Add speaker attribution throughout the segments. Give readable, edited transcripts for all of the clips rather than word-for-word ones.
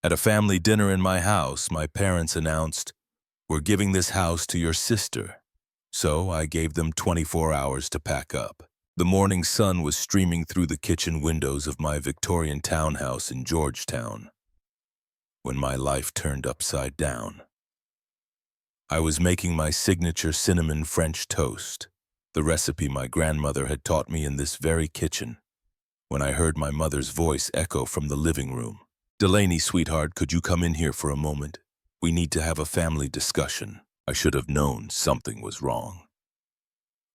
Speaker 1: At a family dinner in my house, my parents announced, "We're giving this house to your sister." So I gave them 24 hours to pack up. The morning sun was streaming through the kitchen windows of my Victorian townhouse in Georgetown when my life turned upside down. I was making my signature cinnamon French toast, the recipe my grandmother had taught me in this very kitchen, when I heard my mother's voice echo from the living room. "Delaney, sweetheart, could you come in here for a moment? We need to have a family discussion." I should have known something was wrong.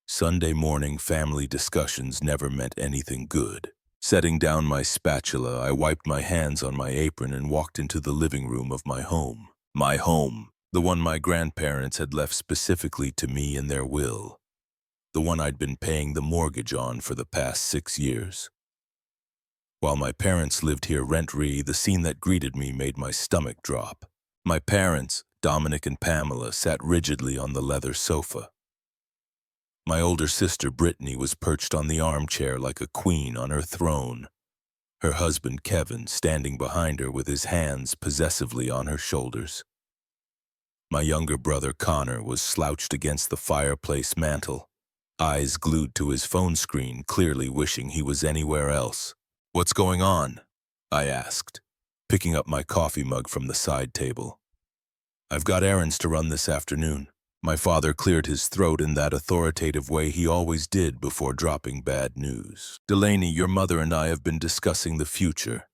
Speaker 1: Sunday morning family discussions never meant anything good. Setting down my spatula, I wiped my hands on my apron and walked into the living room of my home. My home, the one my grandparents had left specifically to me in their will. The one I'd been paying the mortgage on for the past 6 years. While my parents lived here rent-free, the scene that greeted me made my stomach drop. My parents, Dominic and Pamela, sat rigidly on the leather sofa. My older sister, Brittany, was perched on the armchair like a queen on her throne, her husband, Kevin, standing behind her with his hands possessively on her shoulders. My younger brother, Connor, was slouched against the fireplace mantel, eyes glued to his phone screen, clearly wishing he was anywhere else. "What's going on?" I asked, picking up my coffee mug from the side table. "I've got errands to run this afternoon." My father cleared his throat in that authoritative way he always did before dropping bad news. "Delaney, your mother and I have been discussing the future.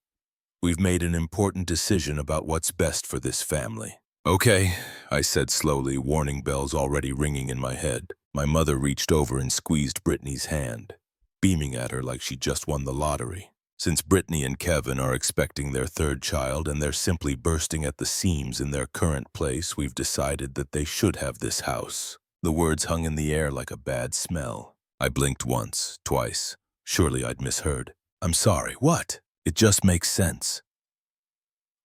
Speaker 1: We've made an important decision about what's best for this family." "Okay," I said slowly, warning bells already ringing in my head. My mother reached over and squeezed Brittany's hand, beaming at her like she just won the lottery. "Since Brittany and Kevin are expecting their third child and they're simply bursting at the seams in their current place, we've decided that they should have this house." The words hung in the air like a bad smell. I blinked once, twice. Surely I'd misheard. "I'm sorry, what?" "It just makes sense."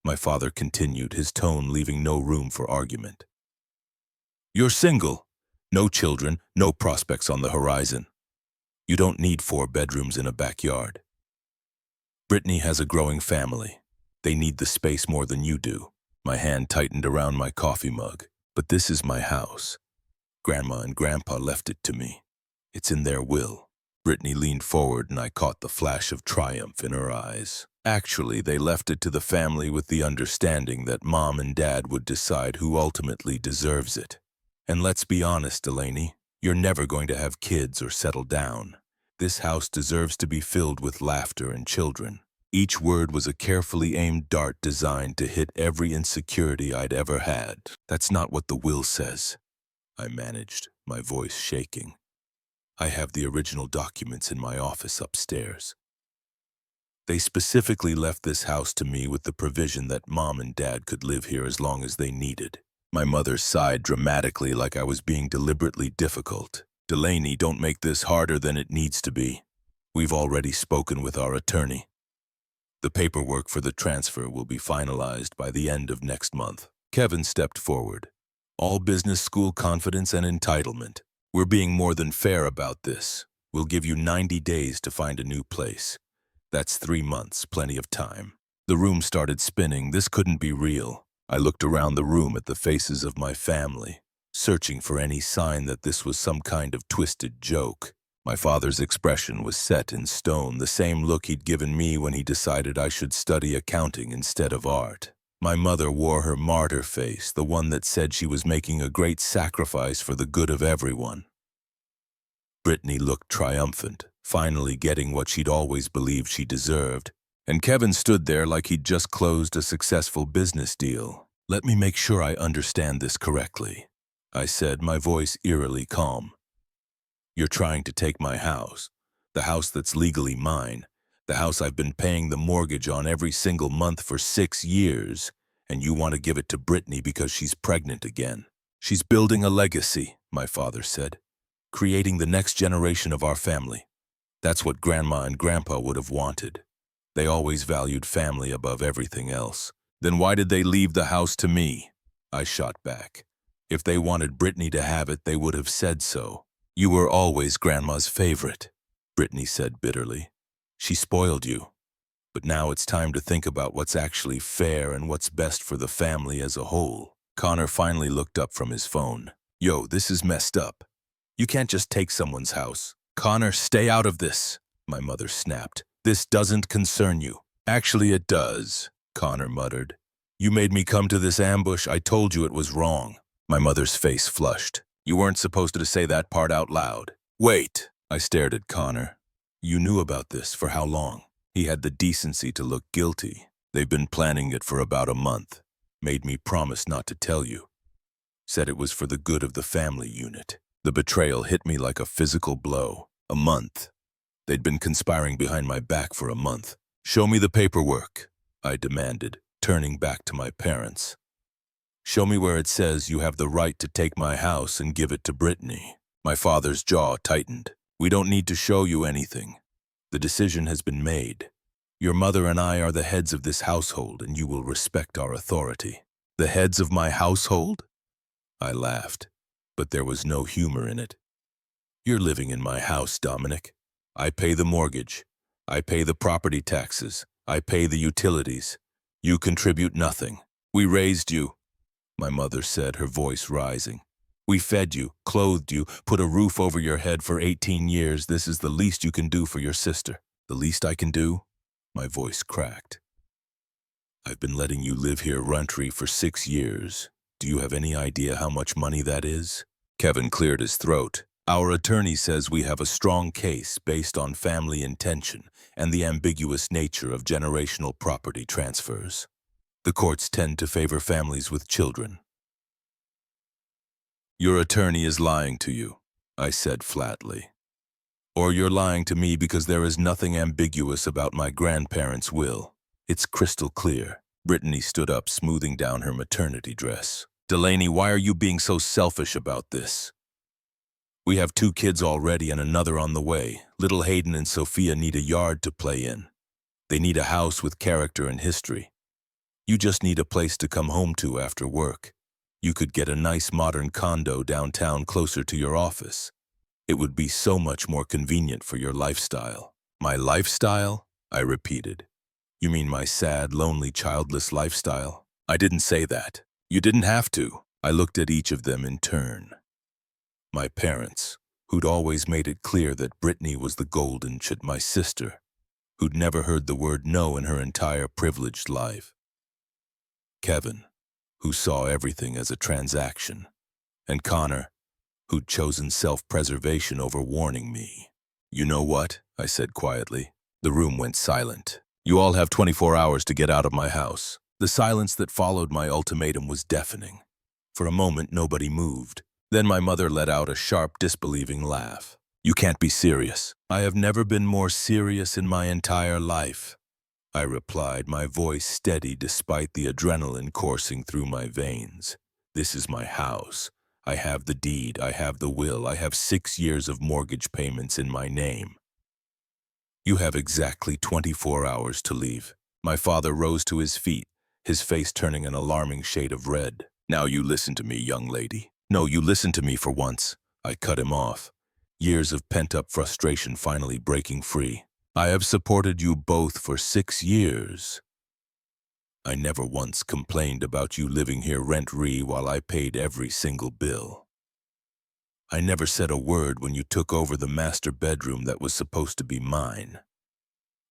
Speaker 1: My father continued, his tone leaving no room for argument. "You're single. No children, no prospects on the horizon. You don't need 4 bedrooms in a backyard. Brittany has a growing family. They need the space more than you do." My hand tightened around my coffee mug. "But this is my house. Grandma and Grandpa left it to me. It's in their will." Brittany leaned forward and I caught the flash of triumph in her eyes. "Actually, they left it to the family with the understanding that Mom and Dad would decide who ultimately deserves it. And let's be honest, Delaney, you're never going to have kids or settle down. This house deserves to be filled with laughter and children." Each word was a carefully aimed dart designed to hit every insecurity I'd ever had. "That's not what the will says," I managed, my voice shaking. "I have the original documents in my office upstairs. They specifically left this house to me with the provision that Mom and Dad could live here as long as they needed." My mother sighed dramatically like I was being deliberately difficult. "Delaney, don't make this harder than it needs to be. We've already spoken with our attorney. The paperwork for the transfer will be finalized by the end of next month." Kevin stepped forward. "All business school confidence and entitlement. We're being more than fair about this. We'll give you 90 days to find a new place. That's 3 months, plenty of time." The room started spinning. This couldn't be real. I looked around the room at the faces of my family, searching for any sign that this was some kind of twisted joke. My father's expression was set in stone, the same look he'd given me when he decided I should study accounting instead of art. My mother wore her martyr face, the one that said she was making a great sacrifice for the good of everyone. Brittany looked triumphant, finally getting what she'd always believed she deserved. And Kevin stood there like he'd just closed a successful business deal. "Let me make sure I understand this correctly," I said, my voice eerily calm. "You're trying to take my house, the house that's legally mine, the house I've been paying the mortgage on every single month for 6 years, and you want to give it to Brittany because she's pregnant again. She's building a legacy," my father said, "creating the next generation of our family. That's what Grandma and Grandpa would have wanted. They always valued family above everything else." "Then why did they leave the house to me?" I shot back. "If they wanted Brittany to have it, they would have said so." "You were always Grandma's favorite," Brittany said bitterly. "She spoiled you. But now it's time to think about what's actually fair and what's best for the family as a whole. Connor finally looked up from his phone. Yo, this is messed up. You can't just take someone's house. Connor, stay out of this, my mother snapped. This doesn't concern you. Actually, it does, Connor muttered. You made me come to this ambush. I told you it was wrong. My mother's face flushed. You weren't supposed to say that part out loud. Wait, I stared at Connor. You knew about this for how long? He had the decency to look guilty. They've been planning it for about a month. Made me promise not to tell you. Said it was for the good of the family unit. The betrayal hit me like a physical blow. A month. They'd been conspiring behind my back for a month. Show me the paperwork, I demanded, turning back to my parents. Show me where it says you have the right to take my house and give it to Brittany. My father's jaw tightened. We don't need to show you anything. The decision has been made. Your mother and I are the heads of this household, and you will respect our authority. The heads of my household? I laughed, but there was no humor in it. You're living in my house, Dominic. I pay the mortgage. I pay the property taxes. I pay the utilities. You contribute nothing. We raised you, my mother said, her voice rising. We fed you, clothed you, put a roof over your head for 18 years. This is the least you can do for your sister. The least I can do? My voice cracked. I've been letting you live here rent-free for 6 years. Do you have any idea how much money that is? Kevin cleared his throat. Our attorney says we have a strong case based on family intention and the ambiguous nature of generational property transfers. The courts tend to favor families with children. Your attorney is lying to you, I said flatly. Or you're lying to me because there is nothing ambiguous about my grandparents' will. It's crystal clear. Brittany stood up, smoothing down her maternity dress. Delaney, why are you being so selfish about this? We have 2 kids already and another on the way. Little Hayden and Sophia need a yard to play in. They need a house with character and history. You just need a place to come home to after work. You could get a nice modern condo downtown closer to your office. It would be so much more convenient for your lifestyle. My lifestyle? I repeated. You mean my sad, lonely, childless lifestyle? I didn't say that. You didn't have to. I looked at each of them in turn. My parents, who'd always made it clear that Brittany was the golden child, my sister, who'd never heard the word no in her entire privileged life. Kevin, who saw everything as a transaction, and Connor, who'd chosen self-preservation over warning me. You know what? I said quietly. The room went silent. You all have 24 hours to get out of my house. The silence that followed my ultimatum was deafening. For a moment, nobody moved. Then my mother let out a sharp, disbelieving laugh. You can't be serious. I have never been more serious in my entire life, I replied, my voice steady despite the adrenaline coursing through my veins. This is my house. I have the deed. I have the will. I have 6 years of mortgage payments in my name. You have exactly 24 hours to leave. My father rose to his feet, his face turning an alarming shade of red. Now you listen to me, young lady. No, you listen to me for once. I cut him off. Years of pent-up frustration finally breaking free. I have supported you both for 6 years. I never once complained about you living here rent-free while I paid every single bill. I never said a word when you took over the master bedroom that was supposed to be mine.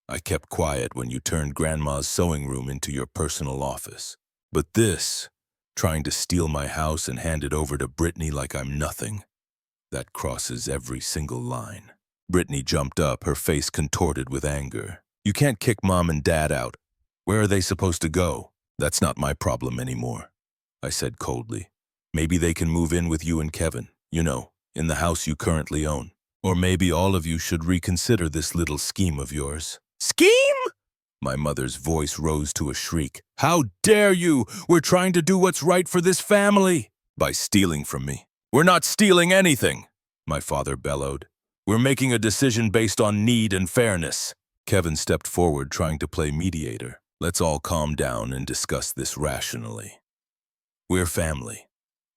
Speaker 1: I kept quiet when you turned Grandma's sewing room into your personal office. But this, trying to steal my house and hand it over to Brittany like I'm nothing, that crosses every single line. Brittany jumped up, her face contorted with anger. You can't kick Mom and Dad out. Where are they supposed to go? That's not my problem anymore, I said coldly. Maybe they can move in with you and Kevin, you know, in the house you currently own. Or maybe all of you should reconsider this little scheme of yours. Scheme? My mother's voice rose to a shriek. How dare you? We're trying to do what's right for this family. By stealing from me. We're not stealing anything, my father bellowed. We're making a decision based on need and fairness. Kevin stepped forward, trying to play mediator. Let's all calm down and discuss this rationally. We're family.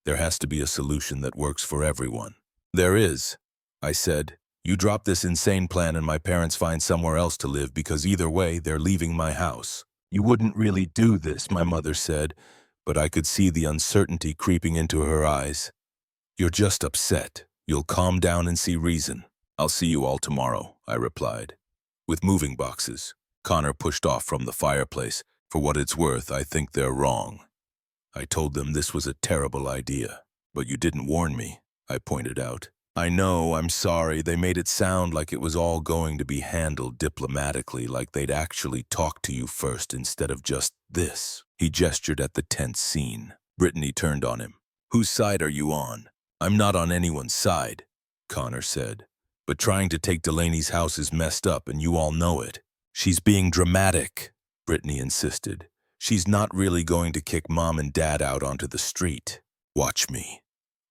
Speaker 1: There has to be a solution that works for everyone. There is, I said. You drop this insane plan and my parents find somewhere else to live because either way, they're leaving my house. You wouldn't really do this, my mother said, but I could see the uncertainty creeping into her eyes. You're just upset. You'll calm down and see reason. I'll see you all tomorrow, I replied. With moving boxes, Connor pushed off from the fireplace. For what it's worth, I think they're wrong. I told them this was a terrible idea. But you didn't warn me, I pointed out. I know, I'm sorry. They made it sound like it was all going to be handled diplomatically, like they'd actually talk to you first instead of just this. He gestured at the tense scene. Brittany turned on him. Whose side are you on? I'm not on anyone's side, Connor said. But trying to take Delaney's house is messed up and you all know it. She's being dramatic, Brittany insisted. She's not really going to kick Mom and Dad out onto the street. Watch me,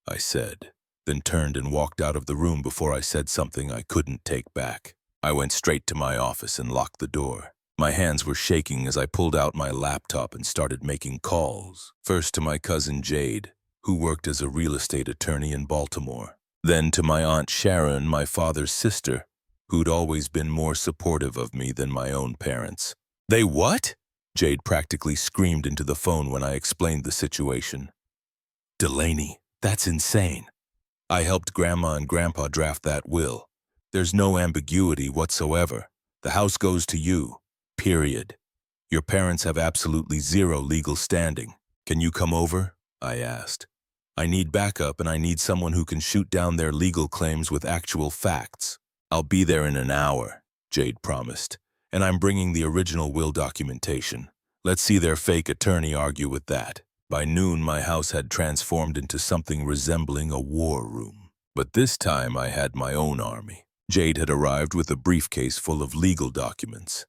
Speaker 1: I said, then turned and walked out of the room before I said something I couldn't take back. I went straight to my office and locked the door. My hands were shaking as I pulled out my laptop and started making calls. First to my cousin Jade, who worked as a real estate attorney in Baltimore. Then to my Aunt Sharon, my father's sister, who'd always been more supportive of me than my own parents. They what? Jade practically screamed into the phone when I explained the situation. Delaney, that's insane. I helped Grandma and Grandpa draft that will. There's no ambiguity whatsoever. The house goes to you, period. Your parents have absolutely zero legal standing. Can you come over? I asked. I need backup and I need someone who can shoot down their legal claims with actual facts. I'll be there in an hour, Jade promised, and I'm bringing the original will documentation. Let's see their fake attorney argue with that. By noon, my house had transformed into something resembling a war room. But this time I had my own army. Jade had arrived with a briefcase full of legal documents.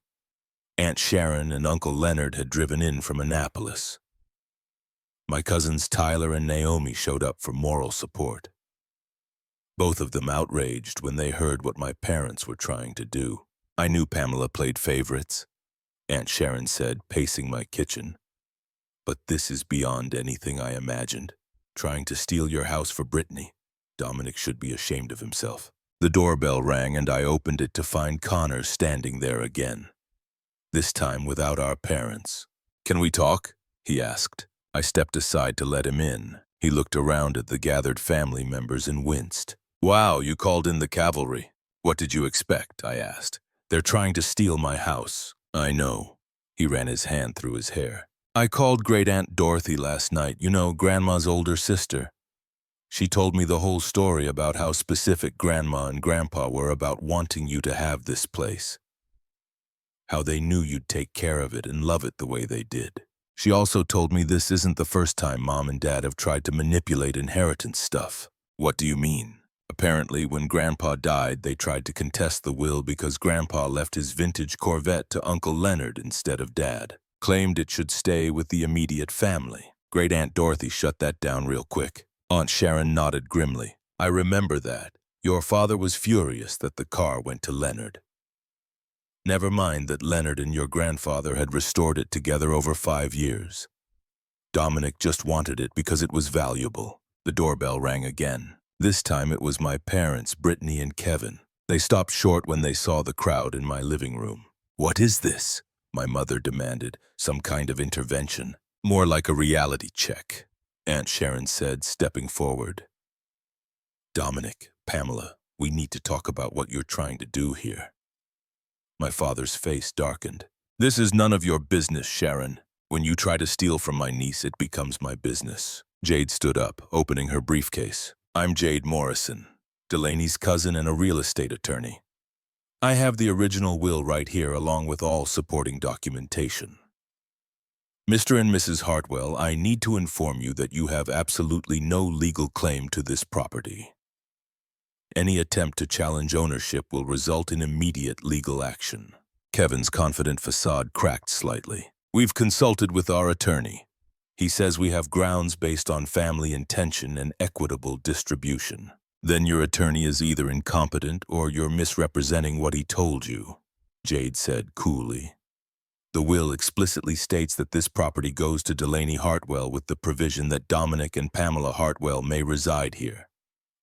Speaker 1: Aunt Sharon and Uncle Leonard had driven in from Annapolis. My cousins Tyler and Naomi showed up for moral support. Both of them outraged when they heard what my parents were trying to do. I knew Pamela played favorites, Aunt Sharon said, pacing my kitchen. But this is beyond anything I imagined. Trying to steal your house for Brittany. Dominic should be ashamed of himself. The doorbell rang and I opened it to find Connor standing there again. This time without our parents. Can we talk? He asked. I stepped aside to let him in. He looked around at the gathered family members and winced. Wow, you called in the cavalry. What did you expect? I asked. They're trying to steal my house. I know. He ran his hand through his hair. I called Great-Aunt Dorothy last night, you know, Grandma's older sister. She told me the whole story about how specific Grandma and Grandpa were about wanting you to have this place. How they knew you'd take care of it and love it the way they did. She also told me this isn't the first time Mom and Dad have tried to manipulate inheritance stuff. What do you mean? Apparently, when Grandpa died, they tried to contest the will because Grandpa left his vintage Corvette to Uncle Leonard instead of Dad. Claimed it should stay with the immediate family. Great-Aunt Dorothy shut that down real quick. Aunt Sharon nodded grimly. I remember that. Your father was furious that the car went to Leonard. Never mind that Leonard and your grandfather had restored it together over 5 years. Dominic just wanted it because it was valuable. The doorbell rang again. This time it was my parents, Brittany and Kevin. They stopped short when they saw the crowd in my living room. What is this? My mother demanded. Some kind of intervention. More like a reality check, Aunt Sharon said, stepping forward. Dominic, Pamela, we need to talk about what you're trying to do here. My father's face darkened. This is none of your business, Sharon. When you try to steal from my niece, it becomes my business. Jade stood up, opening her briefcase. I'm Jade Morrison, Delaney's cousin and a real estate attorney. I have the original will right here along with all supporting documentation. Mr. and Mrs. Hartwell, I need to inform you that you have absolutely no legal claim to this property. Any attempt to challenge ownership will result in immediate legal action. Kevin's confident facade cracked slightly. We've consulted with our attorney. He says we have grounds based on family intention and equitable distribution. Then your attorney is either incompetent or you're misrepresenting what he told you, Jade said coolly. The will explicitly states that this property goes to Delaney Hartwell with the provision that Dominic and Pamela Hartwell may reside here.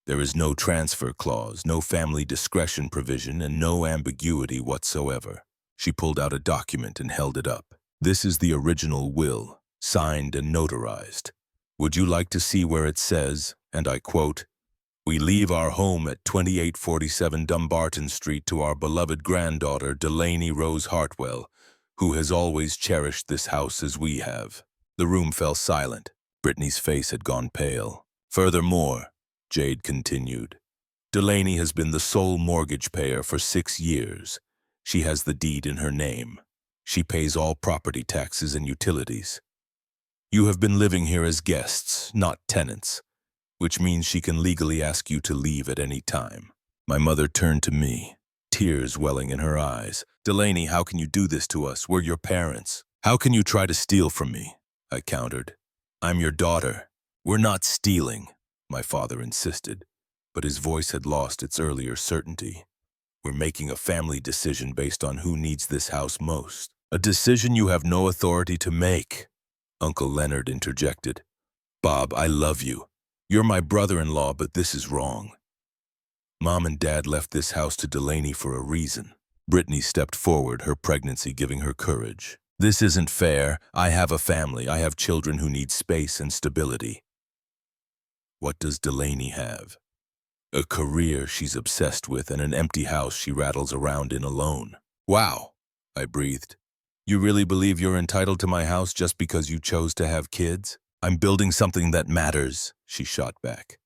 Speaker 1: There is no transfer clause, no family discretion provision, and no ambiguity whatsoever. She pulled out a document and held it up. This is the original will, signed and notarized. Would you like to see where it says, and I quote, "We leave our home at 2847 Dumbarton Street to our beloved granddaughter, Delaney Rose Hartwell, who has always cherished this house as we have." The room fell silent. Brittany's face had gone pale. "Furthermore," Jade continued, "Delaney has been the sole mortgage payer for 6 years. She has the deed in her name. She pays all property taxes and utilities. You have been living here as guests, not tenants, which means she can legally ask you to leave at any time." My mother turned to me, tears welling in her eyes. "Delaney, how can you do this to us? We're your parents. How can you try to steal from me?" I countered. "I'm your daughter. We're not stealing," my father insisted, but his voice had lost its earlier certainty. "We're making a family decision based on who needs this house most. A decision you have no authority to make," Uncle Leonard interjected. "Bob, I love you. You're my brother-in-law, but this is wrong. Mom and Dad left this house to Delaney for a reason." Brittany stepped forward, her pregnancy giving her courage. "This isn't fair. I have a family. I have children who need space and stability." "What does Delaney have?" "A career she's obsessed with and an empty house she rattles around in alone." "Wow," I breathed. "You really believe you're entitled to my house just because you chose to have kids?" "I'm building something that matters," she shot back.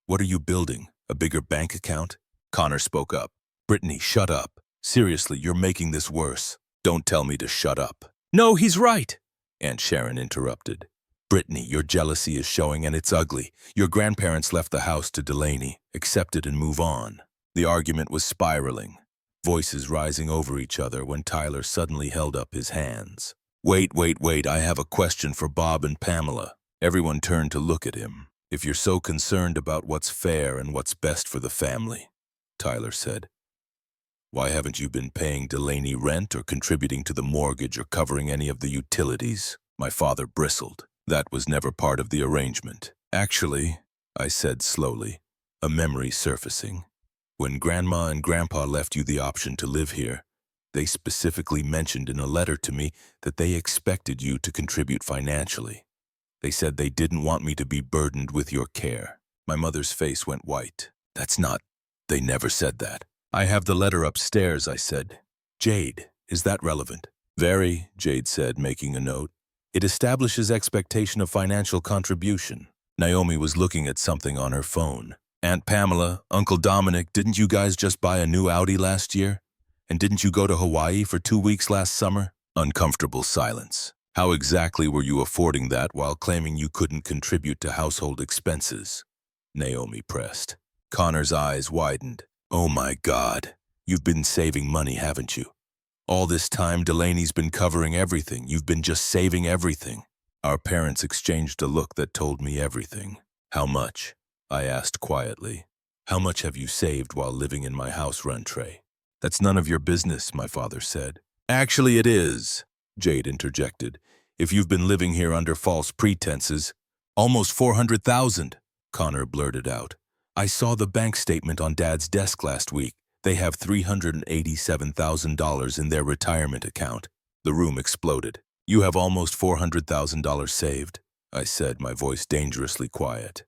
Speaker 1: "What are you building? A bigger bank account?" Connor spoke up. "Brittany, shut up. Seriously, you're making this worse. Don't tell me to shut up." "No, he's right," Aunt Sharon interrupted. "Brittany, your jealousy is showing and it's ugly. Your grandparents left the house to Delaney. Accept it and move on." The argument was spiraling, voices rising over each other when Tyler suddenly held up his hands. Wait, I have a question for Bob and Pamela." Everyone turned to look at him. "If you're so concerned about what's fair and what's best for the family," Tyler said, "why haven't you been paying Delaney rent or contributing to the mortgage or covering any of the utilities?" My father bristled. "That was never part of the arrangement." "Actually," I said slowly, a memory surfacing, "when Grandma and Grandpa left you the option to live here, they specifically mentioned in a letter to me that they expected you to contribute financially. They said they didn't want me to be burdened with your care." My mother's face went white. They never said that." "I have the letter upstairs," I said. "Jade, is that relevant?" "Very," Jade said, making a note. "It establishes expectation of financial contribution." Naomi was looking at something on her phone. "Aunt Pamela, Uncle Dominic, didn't you guys just buy a new Audi last year? And didn't you go to Hawaii for 2 weeks last summer?" Uncomfortable silence. "How exactly were you affording that while claiming you couldn't contribute to household expenses?" Naomi pressed. Connor's eyes widened. "Oh my God, you've been saving money, haven't you? All this time Delaney's been covering everything. You've been just saving everything." Our parents exchanged a look that told me everything. "How much?" I asked quietly. "How much have you saved while living in my house, Rentré?" "That's none of your business," my father said. "Actually it is," Jade interjected. "If you've been living here under false pretenses." "Almost 400,000, Connor blurted out. "I saw the bank statement on Dad's desk last week. They have $387,000 in their retirement account." The room exploded. "You have almost $400,000 saved," I said, my voice dangerously quiet.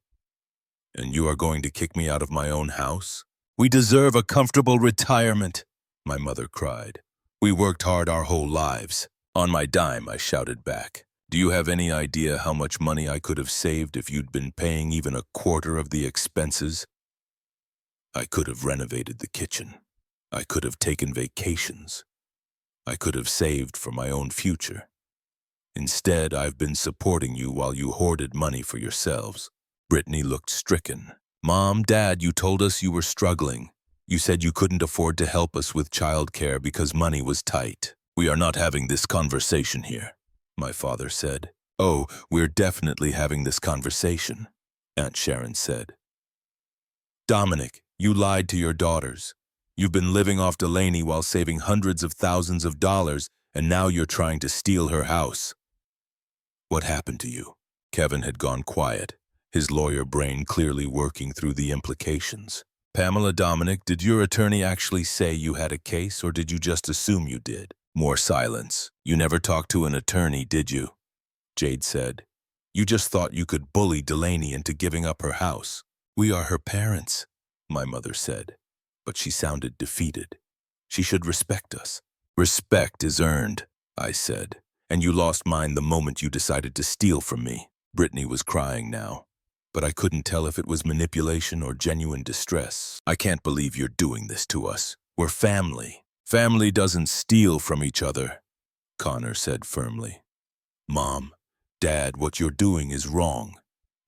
Speaker 1: "And you are going to kick me out of my own house?" "We deserve a comfortable retirement," my mother cried. "We worked hard our whole lives." On my dime, I shouted back. "Do you have any idea how much money I could have saved if you'd been paying even a quarter of the expenses? I could have renovated the kitchen. I could have taken vacations. I could have saved for my own future. Instead, I've been supporting you while you hoarded money for yourselves." Brittany looked stricken. "Mom, Dad, you told us you were struggling. You said you couldn't afford to help us with childcare because money was tight." "We are not having this conversation here," my father said. "Oh, we're definitely having this conversation," Aunt Sharon said. "Dominic, you lied to your daughters. You've been living off Delaney while saving hundreds of thousands of dollars, and now you're trying to steal her house." "What happened to you?" Kevin had gone quiet, his lawyer brain clearly working through the implications. Pamela Dominic, did your attorney actually say you had a case, or did you just assume you did? More silence. You never talked to an attorney, did you? Jade said. You just thought you could bully Delaney into giving up her house. We are her parents, my mother said, but she sounded defeated. She should respect us. Respect is earned, I said, and you lost mine the moment you decided to steal from me. Brittany was crying now, but I couldn't tell if it was manipulation or genuine distress. I can't believe you're doing this to us. We're family. Family doesn't steal from each other, Connor said firmly. Mom, Dad, what you're doing is wrong.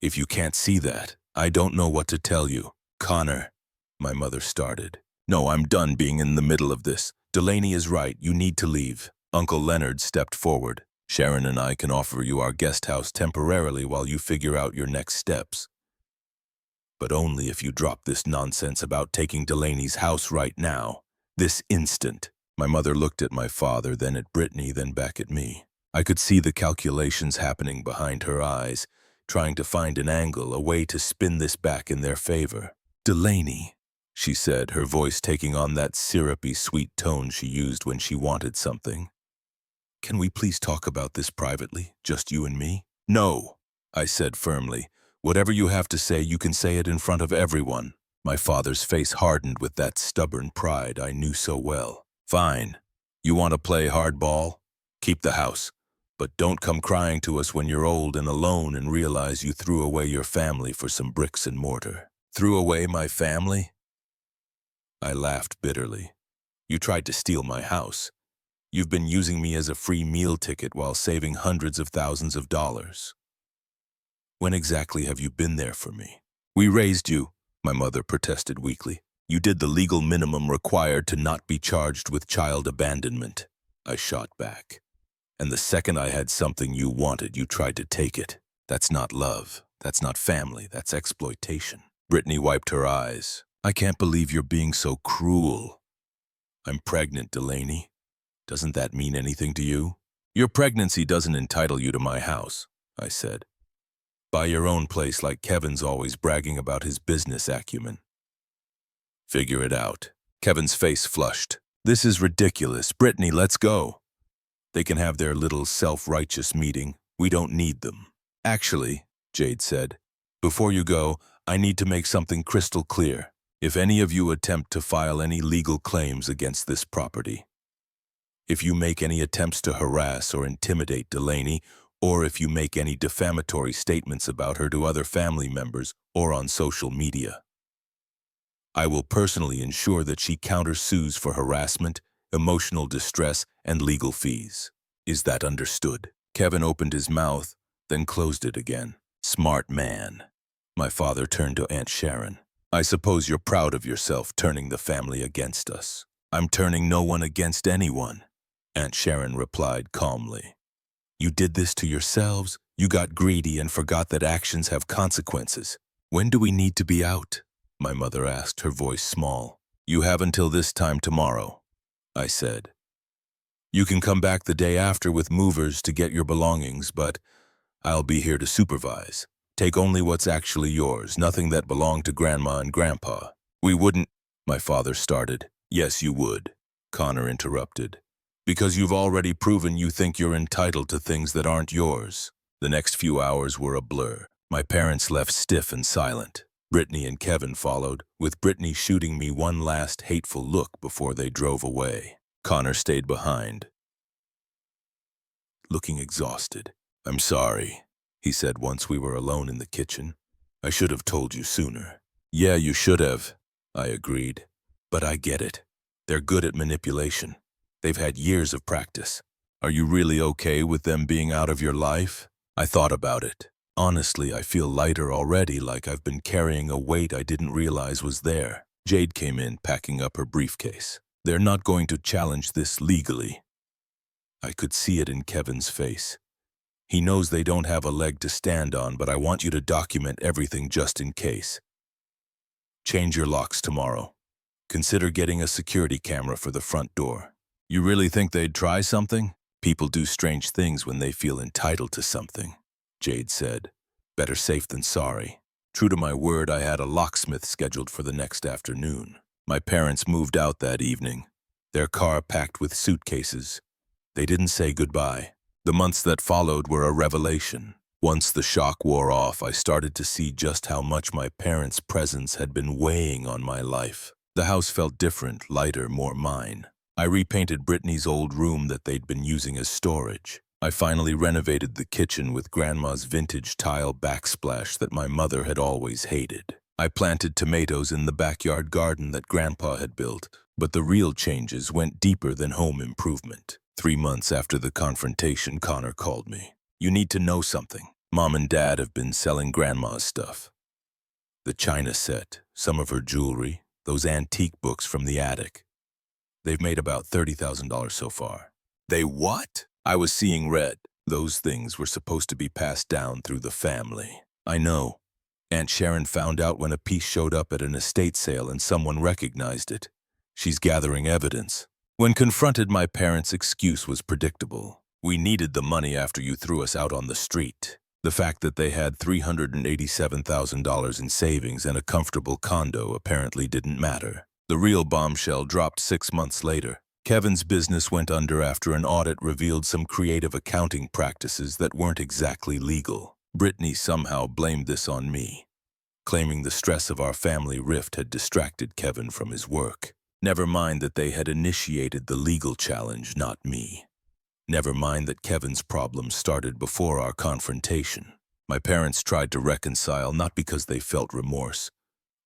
Speaker 1: If you can't see that, I don't know what to tell you. Connor, my mother started. No, I'm done being in the middle of this. Delaney is right. You need to leave. Uncle Leonard stepped forward. Sharon and I can offer you our guest house temporarily while you figure out your next steps. But only if you drop this nonsense about taking Delaney's house right now. This instant. My mother looked at my father, then at Brittany, then back at me. I could see the calculations happening behind her eyes, trying to find an angle, a way to spin this back in their favor. Delaney, she said, her voice taking on that syrupy, sweet tone she used when she wanted something. Can we please talk about this privately, just you and me? No, I said firmly. Whatever you have to say, you can say it in front of everyone. My father's face hardened with that stubborn pride I knew so well. Fine. You want to play hardball? Keep the house. But don't come crying to us when you're old and alone and realize you threw away your family for some bricks and mortar. Threw away my family? I laughed bitterly. You tried to steal my house. You've been using me as a free meal ticket while saving hundreds of thousands of dollars. When exactly have you been there for me? We raised you, my mother protested weakly. You did the legal minimum required to not be charged with child abandonment. I shot back. And the second I had something you wanted, you tried to take it. That's not love. That's not family. That's exploitation. Brittany wiped her eyes. I can't believe you're being so cruel. I'm pregnant, Delaney. Doesn't that mean anything to you? Your pregnancy doesn't entitle you to my house, I said. Buy your own place like Kevin's always bragging about his business acumen. Figure it out. Kevin's face flushed. This is ridiculous. Brittany, let's go. They can have their little self-righteous meeting. We don't need them. Actually, Jade said, before you go, I need to make something crystal clear. If any of you attempt to file any legal claims against this property, if you make any attempts to harass or intimidate Delaney, or if you make any defamatory statements about her to other family members or on social media, I will personally ensure that she countersues for harassment, emotional distress, and legal fees. Is that understood? Kevin opened his mouth, then closed it again. Smart man. My father turned to Aunt Sharon. I suppose you're proud of yourself turning the family against us. I'm turning no one against anyone, Aunt Sharon replied calmly. You did this to yourselves. You got greedy and forgot that actions have consequences. When do we need to be out? My mother asked, her voice small. You have until this time tomorrow, I said. You can come back the day after with movers to get your belongings, but I'll be here to supervise. Take only what's actually yours, nothing that belonged to Grandma and Grandpa. We wouldn't, my father started. Yes, you would, Connor interrupted. Because you've already proven you think you're entitled to things that aren't yours. The next few hours were a blur. My parents left stiff and silent. Brittany and Kevin followed, with Brittany shooting me one last hateful look before they drove away. Connor stayed behind, looking exhausted. I'm sorry, he said once we were alone in the kitchen. I should have told you sooner. Yeah, you should have, I agreed. But I get it. They're good at manipulation. They've had years of practice. Are you really okay with them being out of your life? I thought about it. Honestly, I feel lighter already, like I've been carrying a weight I didn't realize was there. Jade came in, packing up her briefcase. They're not going to challenge this legally. I could see it in Kevin's face. He knows they don't have a leg to stand on, but I want you to document everything just in case. Change your locks tomorrow. Consider getting a security camera for the front door. You really think they'd try something? People do strange things when they feel entitled to something, Jade said. Better safe than sorry. True to my word, I had a locksmith scheduled for the next afternoon. My parents moved out that evening, their car packed with suitcases. They didn't say goodbye. The months that followed were a revelation. Once the shock wore off, I started to see just how much my parents' presence had been weighing on my life. The house felt different, lighter, more mine. I repainted Brittany's old room that they'd been using as storage. I finally renovated the kitchen with Grandma's vintage tile backsplash that my mother had always hated. I planted tomatoes in the backyard garden that Grandpa had built, but the real changes went deeper than home improvement. 3 months after the confrontation, Connor called me. "You need to know something. Mom and Dad have been selling Grandma's stuff. The china set, some of her jewelry, those antique books from the attic. They've made about $30,000 so far." "They what?" I was seeing red. Those things were supposed to be passed down through the family. "I know. Aunt Sharon found out when a piece showed up at an estate sale and someone recognized it. She's gathering evidence." When confronted, my parents' excuse was predictable. "We needed the money after you threw us out on the street." The fact that they had $387,000 in savings and a comfortable condo apparently didn't matter. The real bombshell dropped 6 months later. Kevin's business went under after an audit revealed some creative accounting practices that weren't exactly legal. Brittany somehow blamed this on me, claiming the stress of our family rift had distracted Kevin from his work. Never mind that they had initiated the legal challenge, not me. Never mind that Kevin's problems started before our confrontation. My parents tried to reconcile not because they felt remorse,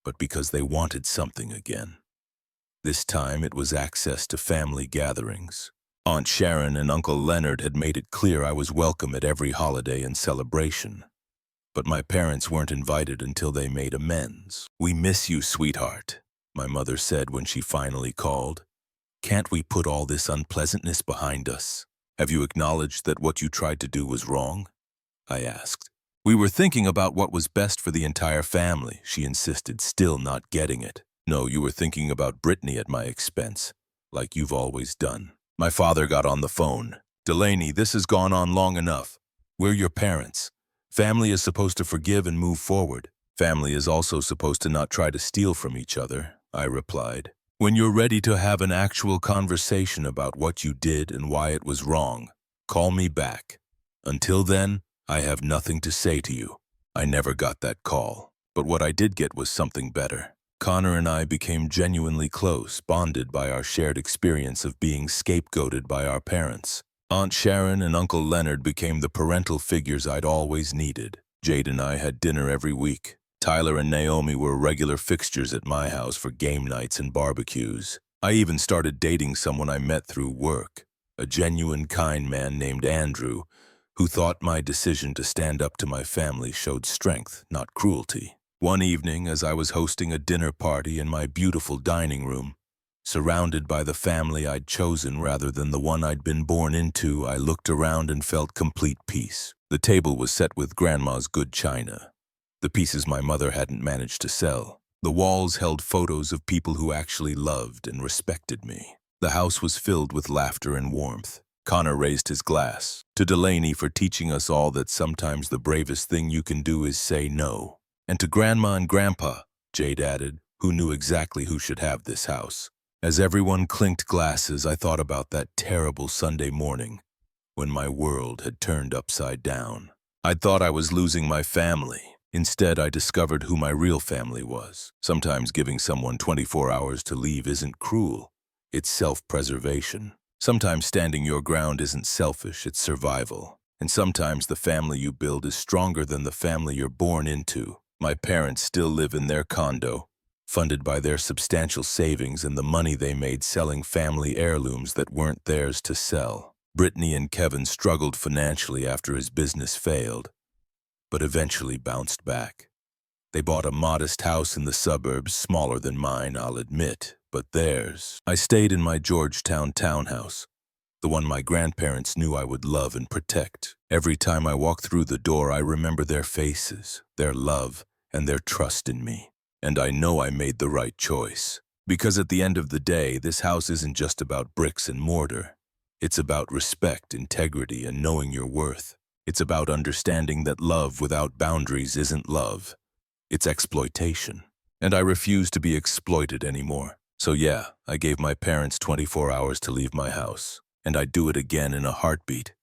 Speaker 1: but because they wanted something again. This time it was access to family gatherings. Aunt Sharon and Uncle Leonard had made it clear I was welcome at every holiday and celebration. But my parents weren't invited until they made amends. "We miss you, sweetheart," my mother said when she finally called. "Can't we put all this unpleasantness behind us? Have you acknowledged that what you tried to do was wrong?" I asked. "We were thinking about what was best for the entire family," she insisted, still not getting it. "No, you were thinking about Brittany at my expense, like you've always done." My father got on the phone. "Delaney, this has gone on long enough. We're your parents. Family is supposed to forgive and move forward. Family is also supposed to not try to steal from each other," I replied. "When you're ready to have an actual conversation about what you did and why it was wrong, call me back. Until then, I have nothing to say to you." I never got that call, but what I did get was something better. Connor and I became genuinely close, bonded by our shared experience of being scapegoated by our parents. Aunt Sharon and Uncle Leonard became the parental figures I'd always needed. Jade and I had dinner every week. Tyler and Naomi were regular fixtures at my house for game nights and barbecues. I even started dating someone I met through work, a genuine, kind man named Andrew, who thought my decision to stand up to my family showed strength, not cruelty. One evening, as I was hosting a dinner party in my beautiful dining room, surrounded by the family I'd chosen rather than the one I'd been born into, I looked around and felt complete peace. The table was set with Grandma's good china, the pieces my mother hadn't managed to sell. The walls held photos of people who actually loved and respected me. The house was filled with laughter and warmth. Connor raised his glass. "To Delaney for teaching us all that sometimes the bravest thing you can do is say no. And to Grandma and Grandpa," Jade added, who knew exactly who should have this house. As everyone clinked glasses, I thought about that terrible Sunday morning when my world had turned upside down. I'd thought I was losing my family. Instead, I discovered who my real family was. Sometimes giving someone 24 hours to leave isn't cruel. It's self-preservation. Sometimes standing your ground isn't selfish, it's survival. And sometimes the family you build is stronger than the family you're born into. My parents still live in their condo, funded by their substantial savings and the money they made selling family heirlooms that weren't theirs to sell. Brittany and Kevin struggled financially after his business failed, but eventually bounced back. They bought a modest house in the suburbs, smaller than mine, I'll admit, but theirs. I stayed in my Georgetown townhouse, the one my grandparents knew I would love and protect. Every time I walk through the door, I remember their faces, their love, and their trust in me. And I know I made the right choice. Because at the end of the day, this house isn't just about bricks and mortar. It's about respect, integrity, and knowing your worth. It's about understanding that love without boundaries isn't love. It's exploitation. And I refuse to be exploited anymore. So yeah, I gave my parents 24 hours to leave my house. And I'd do it again in a heartbeat.